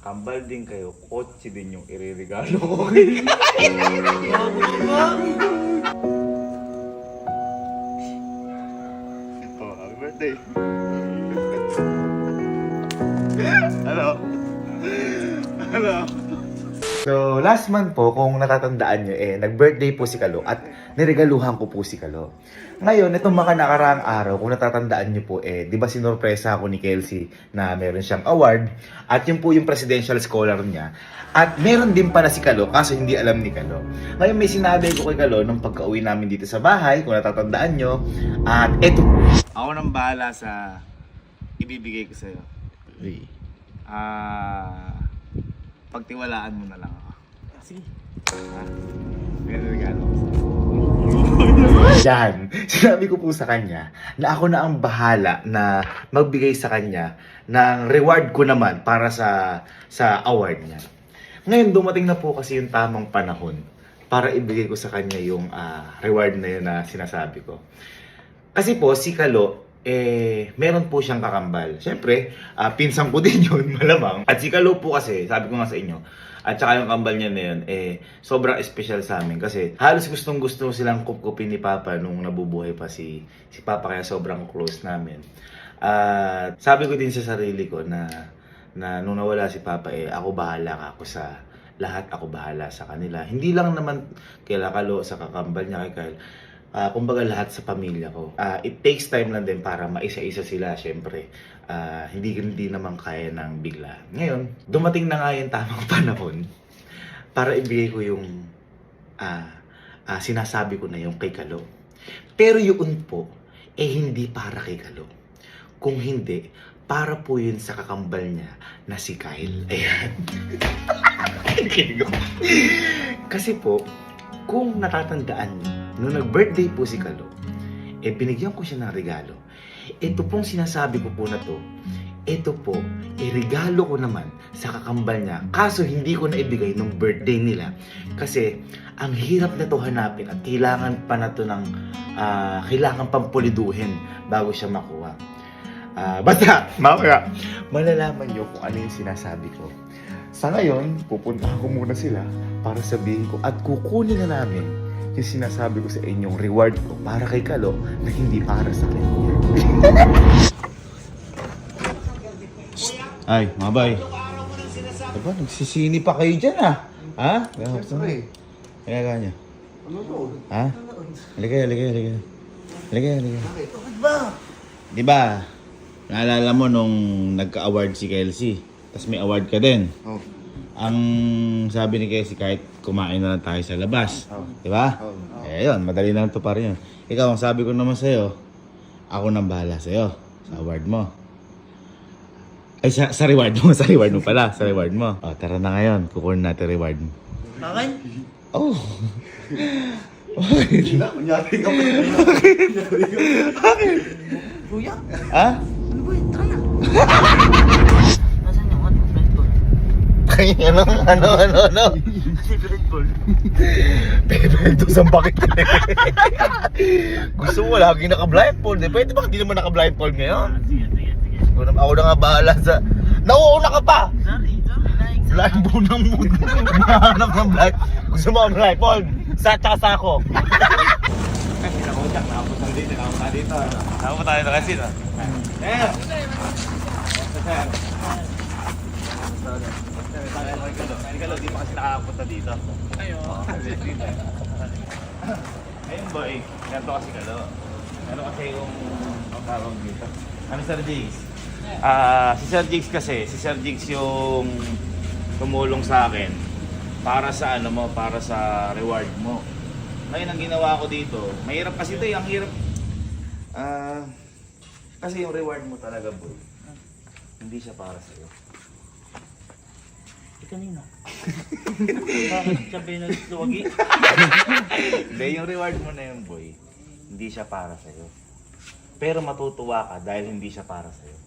kambal din kayo, kotse din yung iririgalo ko kay Oh, happy birthday. Hello. Hello. So, last month po, kung natatandaan nyo, nag-birthday po si Kalo at niregaluhan ko po si Kalo. Ngayon, itong mga nakaraang araw, kung natatandaan nyo po, di ba sinorpresa ako ni Kelsey na meron siyang award at yun po yung presidential scholar niya. At meron din pala si Kalo, kaso hindi alam ni Kalo. Ngayon, may sinabi ko kay Kalo nung pagka-uwi namin dito sa bahay, kung natatandaan nyo, at eto po. Ako nang bahala sa ibibigay ko sa'yo. Pagtiwalaan mo na lang ako. Sige. May regalo ko sa'yo. Yan. Sinabi ko po sa kanya na ako na ang bahala na magbigay sa kanya ng reward ko naman para sa award niya. Ngayon, dumating na po kasi yung tamang panahon para ibigay ko sa kanya yung reward na yun na sinasabi ko. Kasi po, si Kalo, meron po siyang kakambal. Siyempre, pinsan ko din yun, malamang. At si Kalo po kasi, sabi ko nga sa inyo, at saka yung kambal niya na yun, sobrang special sa amin. Kasi halos gustong-gusto silang kupkupin ni Papa nung nabubuhay pa si Papa, kaya sobrang close namin. At sabi ko din sa sarili ko na nung nawala si Papa, ako bahala ako sa lahat, ako bahala sa kanila. Hindi lang naman kila Kalo sa kakambal niya kay Kyle. Kumbaga lahat sa pamilya ko. It takes time lang din para maisa-isa sila, syempre. Hindi naman kaya ng bigla. Ngayon, dumating na nga yung tamang panahon para ibigay ko yung sinasabi ko na yung kay Kalo. Pero yun po, hindi para kay Kalo. Kung hindi, para po yun sa kakambal niya na si Kyle. Ayan. Kasi po, kung natatandaan niyo, nung nag-birthday po si Kalo, binigyan ko siya ng regalo. Ito pong sinasabi ko po na to, ito po, regalo ko naman sa kakambal niya. Kaso hindi ko na ibigay nung birthday nila. Kasi, ang hirap na to hanapin at kailangan pa na to ng, kailangan pang puliduhin bago siya makuha. Basta, mamaya, malalaman niyo kung ano yung sinasabi ko. Sa ngayon, pupunta ko muna sila para sabihin ko at kukunin na namin yung sinasabi ko sa inyong reward ko para kay Kalo na hindi para sa akin. Ay, mabay. Diba, nagsisini pa kayo dyan Ha? Kaya niya. Ha? Halika. Bakit ba? Diba, naalala mo nung nagka-award si Kelsey, tapos may award ka din. Oh. Ang sabi ni Kelsey, kahit kumain na lang tayo sa labas. Diba? Yun, madali na ito pa rin yun. Ikaw, ang sabi ko naman sa'yo, ako nang bahala sa'yo sa award mo. Ay, sa reward mo. Sa reward mo pala. Sa reward mo. Tara na ngayon. Kukunin natin reward mo. Bakit? Oh. Kunyari ka pa. Bakit? Kuya? Ha? Ano ba yun? Tara na. Nasaan yung Red Bull? Ano? Kasi Red Bull. Pepe, dosang bakit gusto mo lagi naka-blindfold Pwede ba hindi naman naka-blindfold ngayon? Sige. Ako na nga bahala sa... Nauuna ka pa! Sorry. Blindfold ng mood. Mahanap ng blind. Gusto mo ang blindfold? Sa tsaka ako. Kasi nakusak, nakapunta dito. Nakapunta dito kasi no? Di pa kasi nakakapunta dito. Ayun boy, ganito kasi Kalo. Ano kasi yung tawag dito? Ano Sir Jigs? Si Sir Jigs yung tumulong sa akin para sa para sa reward mo. Ngayon ang ginawa ko dito, mahirap kasi ito ang hirap. Kasi yung reward mo talaga boy, hindi siya para sa'yo. Kanina. Bakit sabi na luwagi? Hindi, yung reward mo na yun boy, hindi siya para sa'yo. Pero matutuwa ka dahil hindi siya para sa'yo.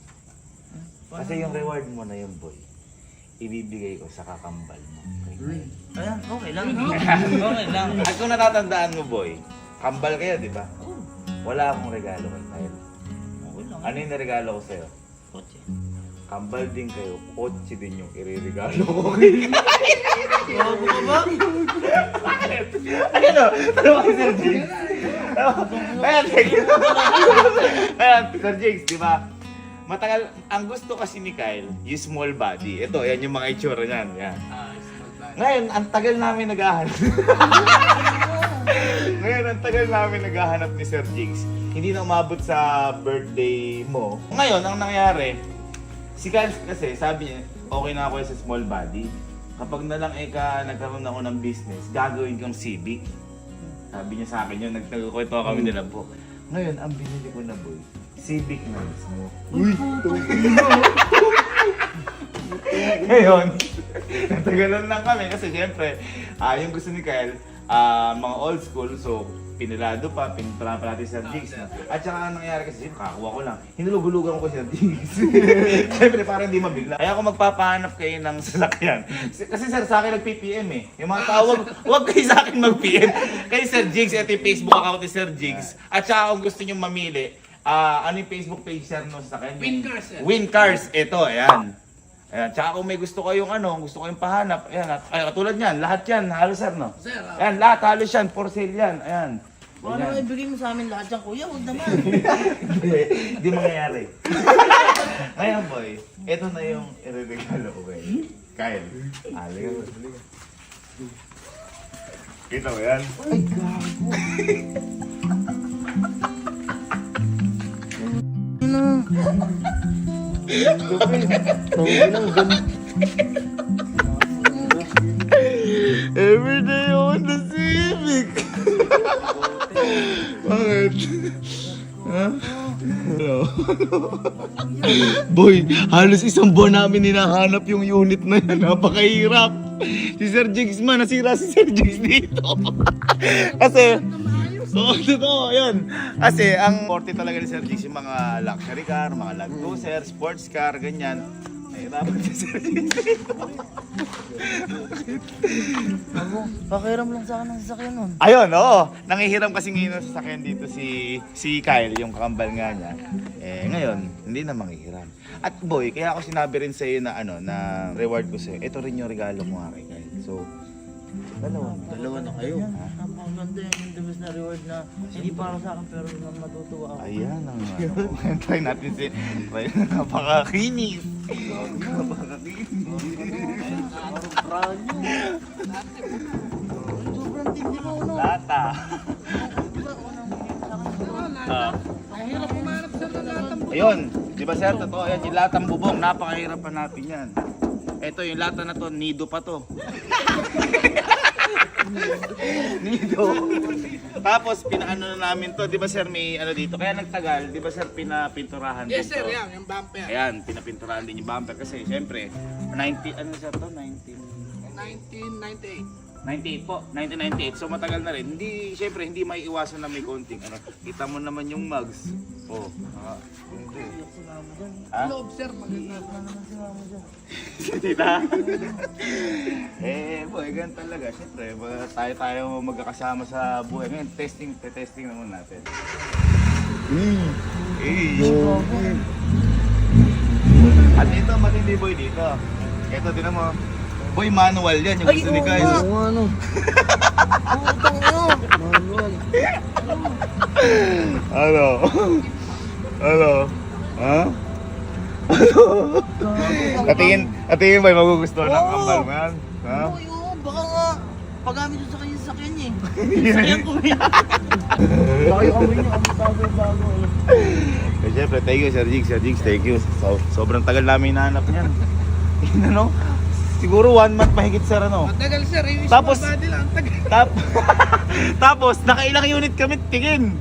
Kasi yung reward mo na yun boy, ibibigay ko sa kakambal mo. Ayan, okay lang. Okay lang. At kung natatandaan mo boy, kambal kayo di ba? Wala akong regalo kay Kyle. Okay lang. Ano yung regalo ko sa'yo? Kotse. kambal din kayo, kotse din yung iririgalo ko kay Bago ka ba? Ano? Ano ba si Sir Jigs? Ayan, Sir Jigs, di ba? Matagal, ang gusto kasi ni Kyle, yung small body. Ito, yan yung mga itsura niyan. Yan. Ngayon, ang tagal namin naghahanap. Ngayon, ang tagal namin naghahanap ni Sir Jigs. Hindi na umabot sa birthday mo. Ngayon, ang nangyari, si Kyle kasi sabi niya, okay na ako sa small body. Kapag na lang nagkaroon ako ng business, gagawin kong Civic. Sabi niya sa akin yun, nagtagukwento kami nila po. Ngayon, ang binili ko na boy, Civic na mismo. Uy! Ngayon, natagalan lang kami kasi syempre, yung gusto ni Kyle, mga old school, so pinilado pa, pininturahan pa natin si Sir Jigs. At saka ang nangyari kasi, kakakuha ko lang, hinulugulugan ko si Sir Jigs. Siyempre parang hindi mabigla. Kaya ako magpapahanap kayo ng sasakyan. Kasi sir, sa akin nag-PPM eh. Yung mga tao, wag kayo sa akin mag-PM. Kay Sir Jigs, ito yung Facebook account ni Sir Jigs. At saka kung gusto nyo mamili, ano yung Facebook page sir no sa akin? Wincars, sir. Wincars, ito, ayan. Ayan, tsaka kung may gusto kayong gusto kayong pahanap, ayan, ay, katulad niyan, lahat yan, halos sir, no? Sir, Ayan, lahat, halos yan, for sale yan, ayan. Baka naman ibigay mo sa amin lahat yan, kuya. Huwag naman. Hindi mangyayari. Ngayon boy, ito na yung ireregalo ko kay Kyle. Halika mo. Kita mo yan? Ay, gago. Everyday on the Civic. Bakit? Ha? Ano? Boy, halos isang buwan namin hinahanap yung unit na yan. Napakahirap. Si Sir Jigs man, nasira si Sir Jigs dito. Kasi, oo, totoo, yun. Kasi, ang forte talaga ni Sir Jigs, yung mga luxury car, mga land cruiser, sports car, ganyan. Nahirapan si Sir Jigs dito. Pakiram lang sa akin ng sasakyan nun. Ayun, oo. Nangihiram kasi ngayon sa sasakyan dito si Kyle, yung kakambal nga niya. Eh, ngayon, hindi na manghihiram. At boy, kaya ako sinabi rin sa iyo na na reward ko sa'yo. Ito rin yung regalo mo nga kay Kyle. So, Dalawa na kayo. Napakaganda yung the best na reward na hindi para sa akin pero nang matutuwa ako. ayan ang try natin napakakinis. Napakakinis. Brand new. Sobrang tindi mo, no? Lata. mahirap umarap sa lalatang Ayun, di ba sir, totoo yan, yung latang bubong, napakahirap hanapin yan. Ito, yung lata na to, nido pa to. Nido. Tapos, pinaano na namin to, di ba sir, may ano dito, kaya nagtagal, di ba sir, pinapinturahan din Yes sir, to. yan, yung bumper. Ayan, pinapinturahan din yung bumper kasi, syempre, 90, ano sir to, 1998. 98 po, 1998. So matagal na rin. Hindi, syempre, hindi may iwasan na may konting ano. Kita mo naman yung mugs. Oh, hindi. Ha? Loob sir, maganda. Tita? boy, ganun talaga. Syempre, tayo magkakasama sa buhay. Ngayon, testing naman natin. At ito, matindi boy dito. Ito, din mo. Boy, manual yan. Yung gusto ni Kyle. ano? Putang ino. Manual. Ano? Ano? Ha? Katingin ba magugustuhan ng kambal mo yan? Ha? Oo, yun. Baka nga paggamit yun sa kanya sa sasakyan niya eh. Sasakyan ko yan. Baka yung amoy niya, bago. Eh, syempre, thank you Sir Jigs, thank you. Sobrang tagal namin hinahanap niyan. Ano? Siguro 1 month mahigit sir ano. Matagal sir, yung Tapos- small body lang, tagal. Tapos, nakailang unit kami tingin.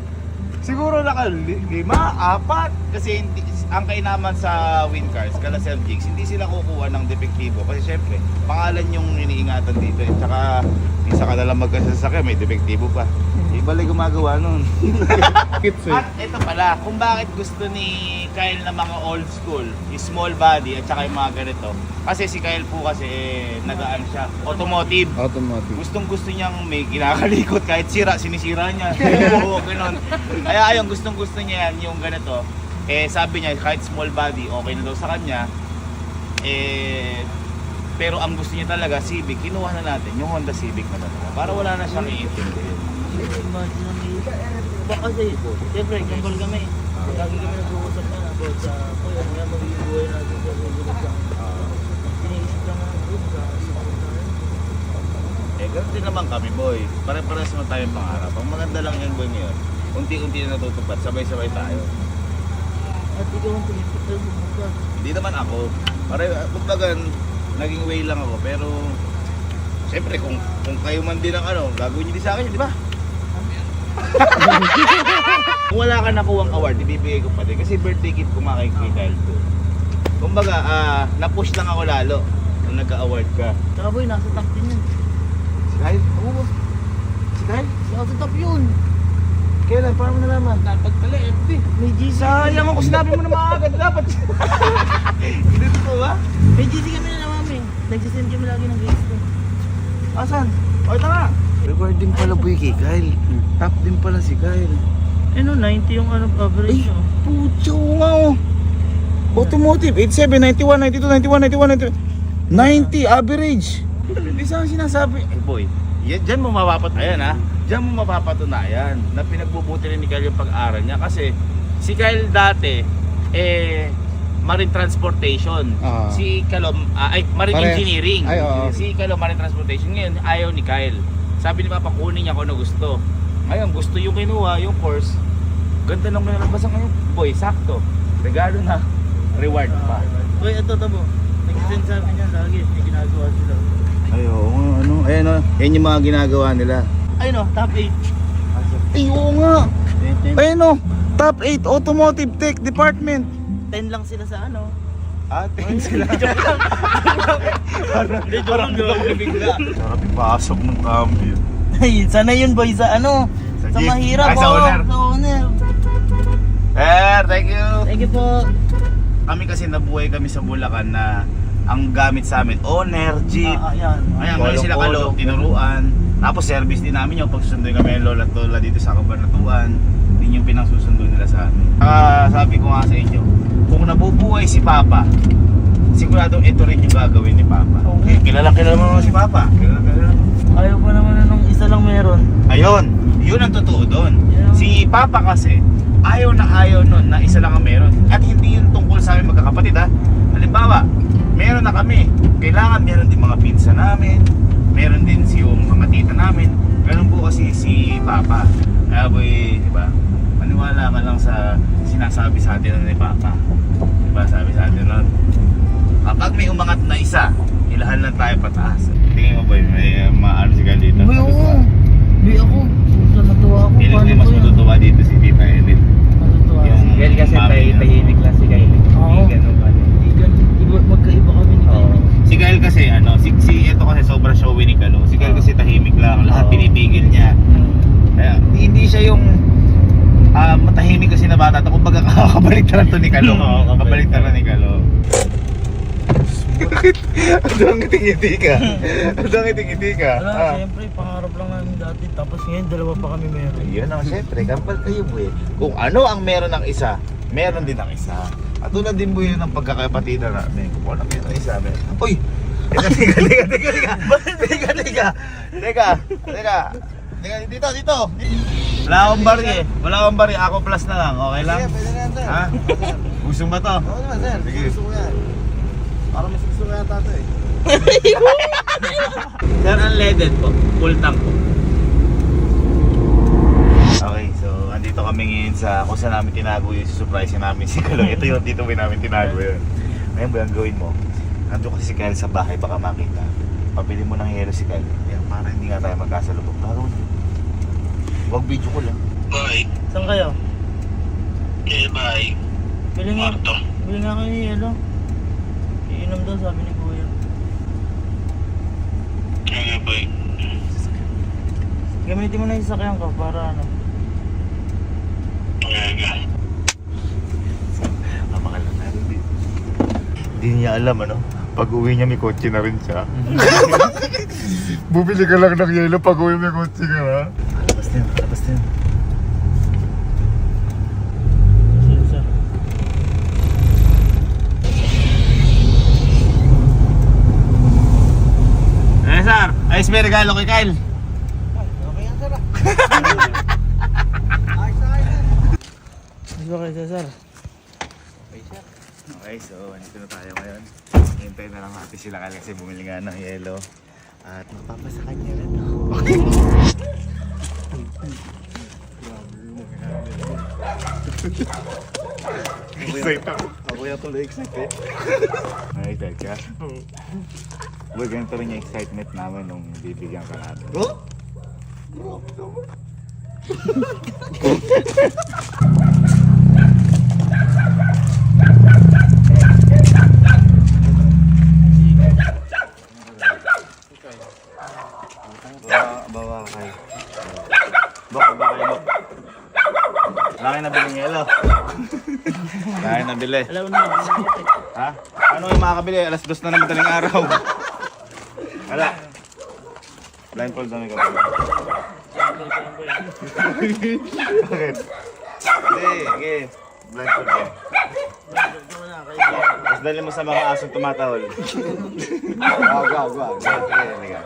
Siguro naka 5, 4. Kasi hindi, ang kainaman sa Wincars, kala Sir Jigs, hindi sila kukuha ng depektibo. Kasi syempre, pangalan yung iniingatan dito. Eh. Tsaka, isa ka nalang magkasasakyan, may depektibo pa. Ibalik gumagawa nun. At ito pala, kung bakit gusto ni Kyle na mga old school, yung small body at saka yung mga ganito. Kasi si Kyle po kasi nagaan siya, automotive. Gustong gusto niyang may kinakalikot kahit sira, sinisira niya. Oo, ganun. Kaya ayun, gustong gusto niya yan, yung ganito. Eh sabi niya kahit small body, okay na daw sa kanya. Pero ang gusto niya talaga, Civic, kinuha na natin yung Honda Civic na talaga. Para wala na siyang iintindihin. Imagine ang baka kasi, siyempre, kumpal kami. Lagi kami nag-uusap na about sa kuya, kaya magiging buhay natin sa susunod sa iniisip lang ang group sa Ganun din naman kami, boy. Pare-pares naman tayong pangarap. Ang maganda lang yan, boy, ngayon. Unti-unti na natutupad, sabay-sabay tayo. At ikaw ang pinipikal mo ka. Hindi naman ako. Kumbaga, naging way lang ako. Pero, siyempre, kung kayo man din ang gagawin niyo din sa akin, di ba? Kung wala ka nakuwang award, ibibigay ko pa din. Kasi birthday gift ko kay Kyle to. Kumbaga, na-push lang ako lalo nung nagka-award ka. Tsaka boy, nasa top din yun. Si Kyle? Oo, Si Kyle? nasa top yun. Kailan? Paano mo nalaman? Dapat pala FB. May GC. Sayang ako, sinabi mo na maagad. Dapat. Hindi totoo ba? May GC kami na naman eh. Nagsisend kami lagi ng games ko. Asan? O, ito nga. Reward din pala, boy, kay Kyle. Top din pala si Kyle. Ano, 90 yung average oh. Pucho nga oh. Automotive, 87, 91, 92, 91, 91, 90 average. Hindi sa sinasabi. Boy, dyan mo mapapatunayan ha. Diyan mo mapapatunayan na pinagbubuti rin ni Kyle yung pag-aaral niya. Kasi si Kyle dati, marine transportation. Si Kalom, marine engineering. Si Kalom, marine transportation. Ngayon, ayaw ni Kyle. Sabi ni Papa, kunin niya ako na gusto. Ngayon, gusto yung kinuha, yung course. Ganda nung kinalabasan ngayon. Boy, sakto. Regalo na. Reward pa. Boy, ito tabo. Nagsisend sa akin yan lagi. May ginagawa sila. Ay, oo nga, Ayan o. Yan yung mga ginagawa nila. Ay no, top 8. Ay, oo nga. Ayun o. Top 8 Automotive Tech Department. 10 lang sila sa ano. Atin sila. Hindi, joke lang. Sarap ipasok ng cambio. Ay, sana yun boy sa ano. Sa jeep. mahirap. Ay, sa oo, owner. Sa owner. Thank you. Thank you po. Kami kasi nabuhay kami sa Bulacan na ang gamit sa amin, owner, jeep. Yan. Ayan, ngayon sila kaloob, tinuruan. Tapos service din namin yung pagsusundo kami ng lola at lola dito sa Cabanatuan. Yun yung pinangsusundo nila sa amin. Sabi ko nga sa inyo, kung nabubuhay si Papa, siguradong ito rin yung gagawin ni Papa. Okay. Kilala mo si Papa. Kilala. Ayaw pa naman na nung isa lang meron. Ayun, yun ang totoo doon. Yeah. Si Papa kasi, ayaw nun na isa lang ang meron. At hindi yun tungkol sa amin magkakapatid ha. Halimbawa, meron na kami. Kailangan meron din mga pinsa namin. Meron din yung mga tita namin. Ganun po kasi si Papa. Kaya boy, di ba? Maniwala ka lang sa sinasabi sa atin ni Papa. Di ba? Sabi sa atin nun, kapag may umangat na isa, ilahan lang tayo pataas. Tingin mo boy, may maano si Gal dito? Boy, oo. Boy, ako. Natuwa ako. Feeling ko mas to yan? matutuwa dito si Tita Edith. Matutuwa. Yung Kyle kasi mami na. tahimik lang si Kyle. Oo. Hindi ganun pa rin. Magkaiba kami ni Oo. Kyle. Si Kyle kasi ito kasi sobrang showy ni Kalo. Si Kyle kasi tahimik lang, lahat Oo. pinipigil niya. Kaya hindi siya yung matahimik kasi na bata. Kumbaga kabaliktaran to ni Kalo. Oo, Kabaliktaran ni Kalo. Bakit? Ang ngiti-ngiti ka. Ang ngiti-ngiti ka. Wala, siyempre, pangarap lang namin dati. Tapos ngayon, dalawa pa kami meron. Yun ang syempre, kampal kayo boy. Kung ano ang meron ng isa, meron din ang isa. At tulad din boy ng pagkakapatidan namin. Kung ano meron ng isa, meron. Uy! Teka. Dito. Wala akong bari eh. Ako plus na lang. Okay lang? Pwede na yan, sir. Ha? Gusto mo to? Oo naman, sir. Sige. Gusto ko yan. Para mas gusto ko yata ito eh. Sir, unleaded po. Full tank po. Okay, so andito kami ngayon sa kung saan namin tinago yung surprise namin si Kalong. Ito yung dito namin tinago yun. Ngayon ba ang gawin mo? Nandun kasi si Kyle sa bahay, baka makita. Pabili mo ng yelo si Kyle. Yan, para hindi nga tayo magkasalubog. Gagawin mo. Huwag video ko lang. Saan kayo? Bye. Bili nga kayo ni Yelo. Iinom daw, sabi ni Kuya. Bye. Gamitin mo na yung sasakyan ko para ano. Mapakal na tayo dito. Hindi niya alam pag uwi niya may kotse na rin siya. Bumili ka lang ng yelo pag uwi may kotse ka na. Labas na yun. Sir. Cesar, ayos may regalo kay Kyle. Okay yan, sir. Ayos na ayos. Mas ba kayo, Cesar? Okay, so andito na tayo ngayon. Hintay na lang natin sila Kyle kasi bumili nga ng yelo. At mapapasa kanya rin. Excited ako. Ako yan tuloy excited. Excited ka? Boy, ganito rin yung excitement namin nung bibigyan ka natin. Oh? Bawa kayo. Baka kayo. Laki na biling yelo. Laki na bili. Alam mo naman, nakakit eh. Ha? Ano yung makakabili? Alas 2 na naman taling araw. Wala. Blindfold na may kapag. Bakit? Hindi, sige. Blindfold ka. Tapos dali mo sa mga asong tumatahol. Wag. Sige, liga.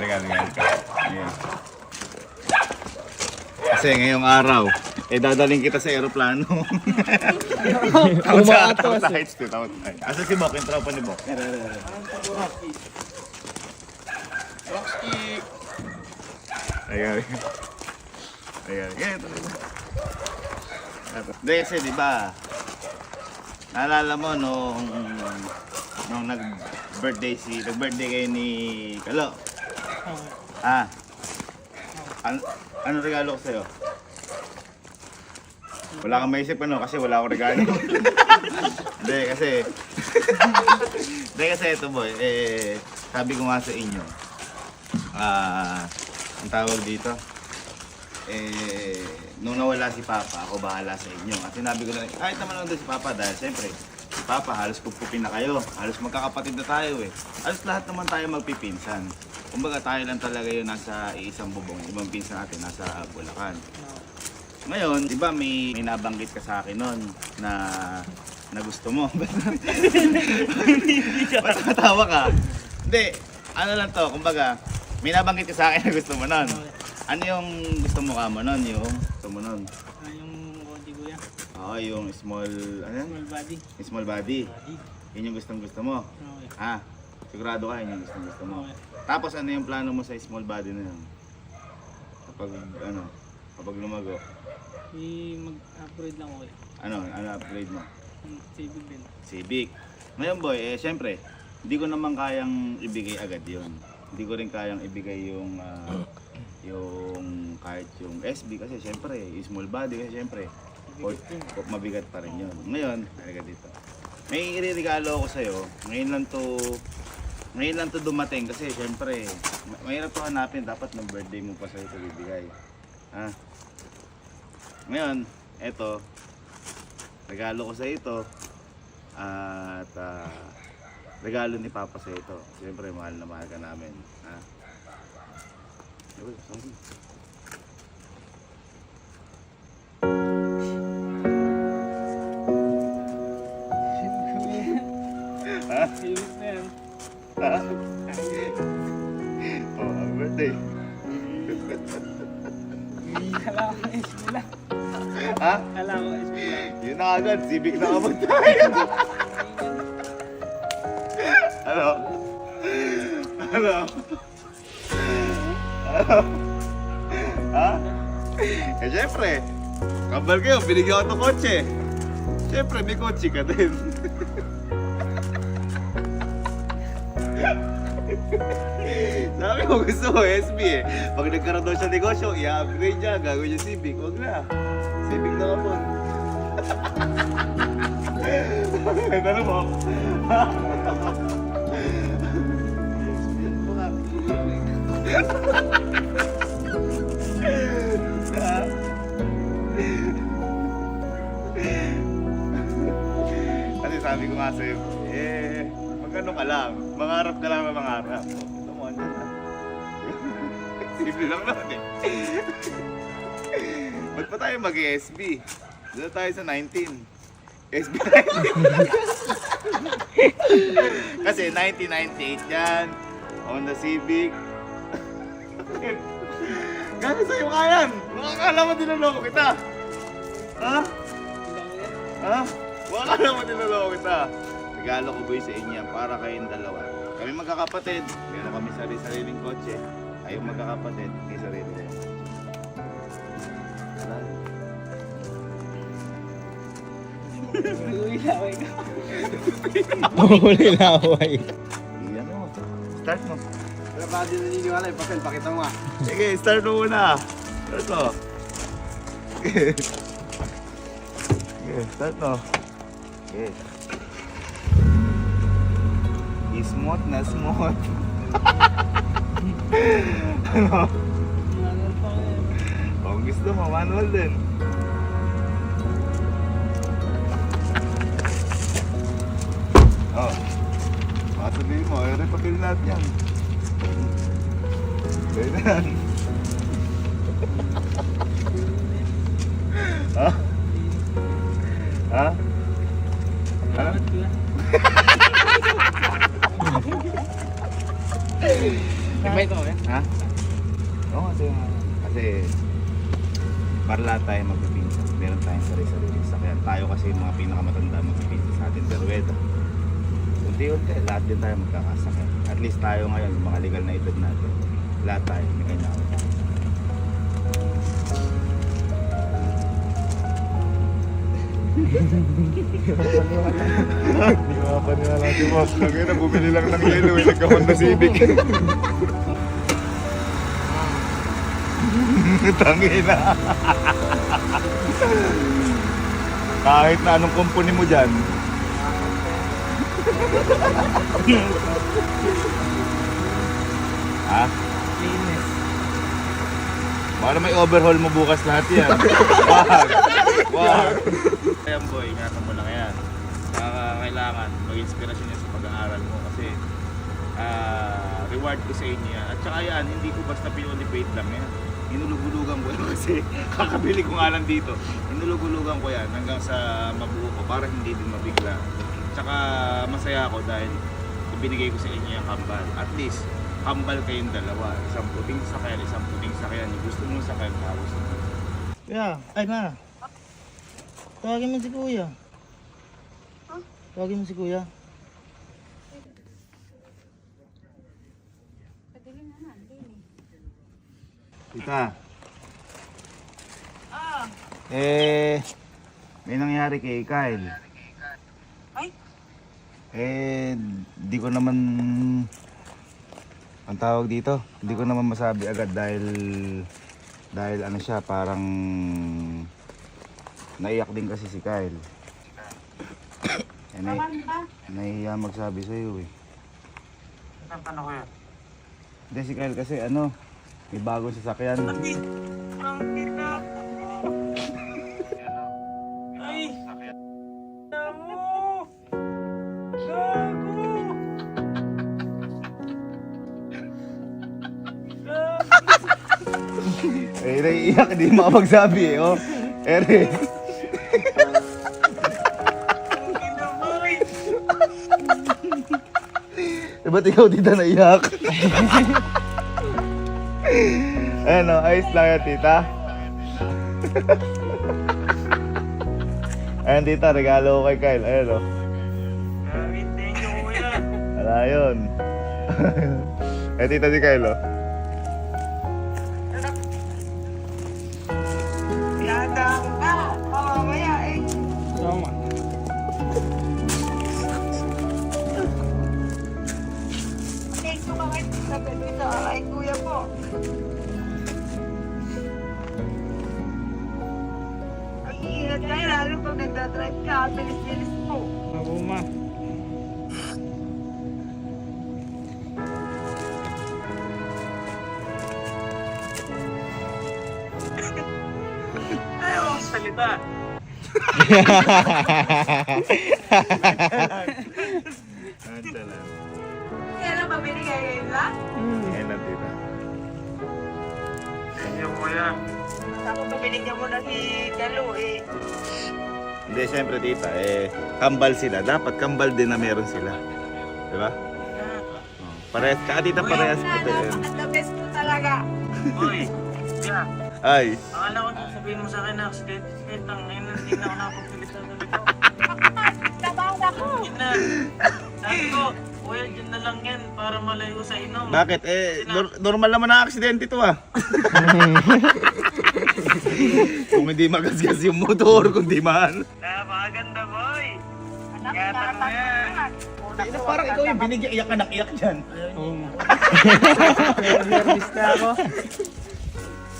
Liga. Kasi ngayong araw, dadaling kita sa aeroplano. Takot sa heights ko, takot sa heights. Asa si Bok, yung tropa ni Bok? Ayan. Hindi kasi diba, naalala mo nung nag-birthday kayo ni Kalo. Ah. Ano regalo ko sa'yo? Wala kang maisip kasi wala akong regalo. Hindi kasi ito boy, sabi ko nga sa inyo, ang tawag dito, nung nawala si Papa, ako bahala sa inyo. At sinabi ko na, kahit naman nandun si Papa dahil siyempre, si Papa halos kupupin na kayo, halos magkakapatid na tayo Halos lahat naman tayo magpipinsan. Kumbaga tayo lang talaga yun nasa isang bubong, ibang pinsan natin nasa Bulacan. Ngayon, di ba may nabanggit ka sa akin nun na gusto mo? Ba't katawa ka? Hindi, ano lang to, kumbaga, may nabanggit ka sa akin na gusto mo nun. Ano yung gusto mo ka mo nun? Yung gusto mo nun? Yung konti kuya. Oo, yung small, ano yan? Small body. Yung small body. Yun yung gusto mo. Okay. Ah, sigurado ka yun yung gusto mo. Okay. Tapos ano yung plano mo sa small body na yun? Kapag lumago, Mag-upgrade lang ako eh. ano upgrade mo? Civic din. Civic. Ngayon boy, syempre, hindi ko naman kayang ibigay agad yun. Hindi ko rin kayang ibigay yung kahit yung SB kasi syempre, yung small body kasi syempre, mabigat pa rin yun. Ngayon, halika dito. May iririgalo ako sa'yo, ngayon lang to dumating kasi syempre, mahirap to hanapin, dapat ng birthday mo pa sa'yo ito bibigay. Ha? Ngayon, eto, regalo ko sa ito at regalo ni Papa sa ito. Siyempre, mahal na mahal ka namin. Ha? Sorry. Ha? Civic na yan. Ha? Oh, happy birthday. Kala ko na SB lang. Ha? Kala ko SB lang. Yun na agad, Civic na kapag tayo. Ano? Ha? Eh syempre, kambal kayo, binigyan ko ng kotse. Syempre, may kotse ka din. Sabi ko gusto mo SB Pag nagkaroon daw siya negosyo, i-upgrade niya, gagawin niya Civic. Huwag na. Civic na kapon. Ano mo? Kasi sabi ko nga sa'yo, magano ka lang, mangarap ka lang na mangarap. Ito mo, andyan na. Simple lang naman Ba't pa tayo mag-SB? Doon tayo sa 19. SB 19. Kasi 1998 yan. Honda Civic. Gano'n sa'yo kayan? Makakala mo dinaloko kita. Ha? Ha? Makakala mo dinaloko kita. Regalo ko boy sa inyo yan para kayong dalawa. Kami magkakapatid. Meron kami sarili-sariling kotse. Kayong magkakapatid. May sarili. Huli na ako ay. Iyan mo. Start mo. Pero baka di naniniwala yung papel, pakita mo nga. Sige, start mo muna. Start mo. Sige, start mo. Sige. Smooth na smooth. Ano? Kung gusto mo, manual din. Oh. Sabihin mo, ay repapil natin yan. Ganyan. Ha? Ha? Ha? Invite mo ba? Ha? Oo, kasi para lahat tayo magpipinsa. Meron tayong sarili-sarili sakyan. Tayo kasi yung mga pinakamatanda magpipinsa sa atin. Pero ito, unti-unti, lahat din tayo magkakasakyan. At least tayo ngayon, yung mga legal na edad natin. Lahat tayo, may kanya-kanya. Hindi ko mapaniwala si boss. Lagay na, bumili lang ng yelo eh. Nagka-Honda Civic. Tangina. Kahit na anong kumpuni mo dyan. Ha? Linis. Baka may overhaul mo bukas lahat yan. Wag! Wag! Ayan boy, ingatan mo lang yan. Kailangan mag-inspirasyon yan sa pag-aaral mo kasi reward ko sa inyo yan. At saka yan, hindi ko basta pinulipate lang yan. Hinulugulugan ko yan kasi kakabili ko nga lang dito. Hinulugulugan ko yan hanggang sa mabuo ko para hindi din mabigla. Tsaka masaya ako dahil ibinigay ko sa inyo yung kambal. At least, kambal kayong dalawa. Isang puting sakyan, isang puting sakyan. Yung gusto mong sakyan, tapos Kuya, ay na. Tawagin mo si Kuya. Tawagin mo si Kuya. Tita. May nangyari kay Kyle. Ay? Di ko naman ang tawag dito. Hindi ko naman masabi agad dahil ano siya, parang naiyak din kasi si Kyle. Nahihiya magsabi sa'yo eh. Paano ko yan? Hindi si Kyle kasi may bagong sasakyan. Ay! Namo! Gago! Naiiyak, hindi makapagsabi eh. Oh. Ere. Ba't ikaw dito naiyak? Ayos lang yan, tita. Ayan, tita, regalo ko kay Kyle. Ayan, o. Thank you, kuya. Wala yun. Tita si Kyle, o. Yata ako ka. Mamamaya eh. Sama. Thank you ka kahit sa pwede sa kay kuya po. Ang ingat kayo lalo pag nagdadrive ka. Bilis-bilis po. Ako ma. Ayaw ang salita. Kaya lang pabili kayo ngayon lang? Ayan lang, tita. Thank you, kuya. Ako pabinigyan mo na si Dalo eh. Hindi, syempre, tita, kambal sila. Dapat kambal din na meron sila. Diba? Parehas, kakatita parehas puti. The best po talaga. Boy, yeah. Ay, Akala ko sabihin mo sa akin na accident. Ngayon hindi na ako nakapagpilit na ganito. Trabaho na ko. Yun na. Sabi ko, kuya, dyan na lang yan para malayo sa inom. bakit? Normal naman na aksidente to ah. Kung hindi magasgas yung motor, kung di man. Napakaganda, boy. Anak, Yatan mo yan. Parang ikaw yung binigyan, iyak ka nakiyak dyan. Service na ako.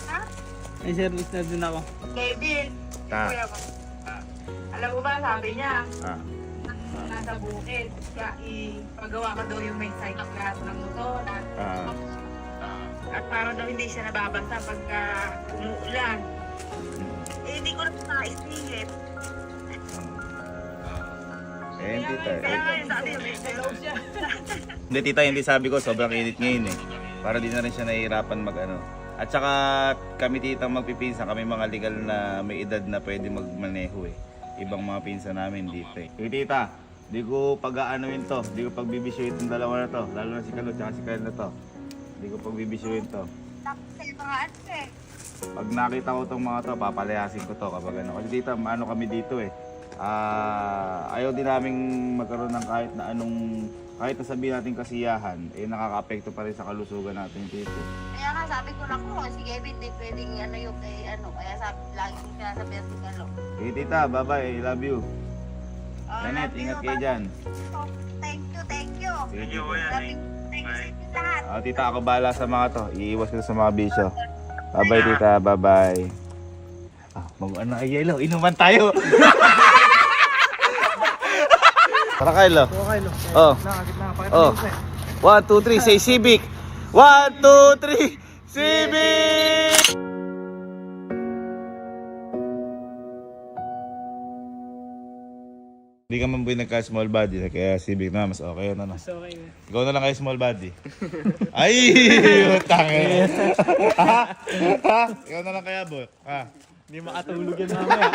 Ha? May service na din ako. Kevin. Ta. Kuya ko. Alam mo ba, sabi niya, Ah. nasa bukid, kaya ipagawa ka daw yung may cycle lahat ng motor. At para daw hindi siya nababasa pagka umuulan. Eh, hindi ko na naisingit. Hindi Kaya tayo. ngayon, sabi niya, may hello siya. Hindi tita, hindi sabi ko, sobrang init ngayon eh. Para di na rin siya nahihirapan mag ano. At saka kami tita magpipinsan, kami mga legal na may edad na pwede magmaneho eh. Ibang mga pinsan namin dito eh. Tita, di ko pag-aanuin to, di ko pagbibisyoin itong dalawa na to. Lalo na si Kalo at si Kyle na to. Di ko pagbibisyoin to. Tapos sa mga ano eh. Pag nakita ko tong mga to, papalayasin ko to kapag ano. Kasi tita, ano kami dito eh. Ayaw din naming magkaroon ng kahit na anong, kahit na sabihin natin kasiyahan, eh nakaka-apekto pa rin sa kalusugan natin dito. Kaya nga sabi ko na ko, si Kevin, di pwedeng ano yung kay ano. Kaya sabi, lagi ko siya sa si Kalo. Okay tita, bye-bye, love you. Janet, ingat kayo dyan. Thank you, thank you. Sige, tita. Thank you sa inyo lahat. Tita, ako bahala sa mga to. Iiwas ko sa mga bisyo. Bye-bye tita, bye-bye. Mag-ano na yelo, inuman tayo. Para Kylo. Oh. Oh. 1, 2, 3, say Civic. 1, 2, 3, Civic! Hindi ka man boy nagka-small body, kaya Civic na, mas okay yun ano. Okay. Ikaw na lang kayo small body. Ay! Utang eh. Ha? Ikaw na lang kaya boy. Ha? Hindi makatulog yan mamaya.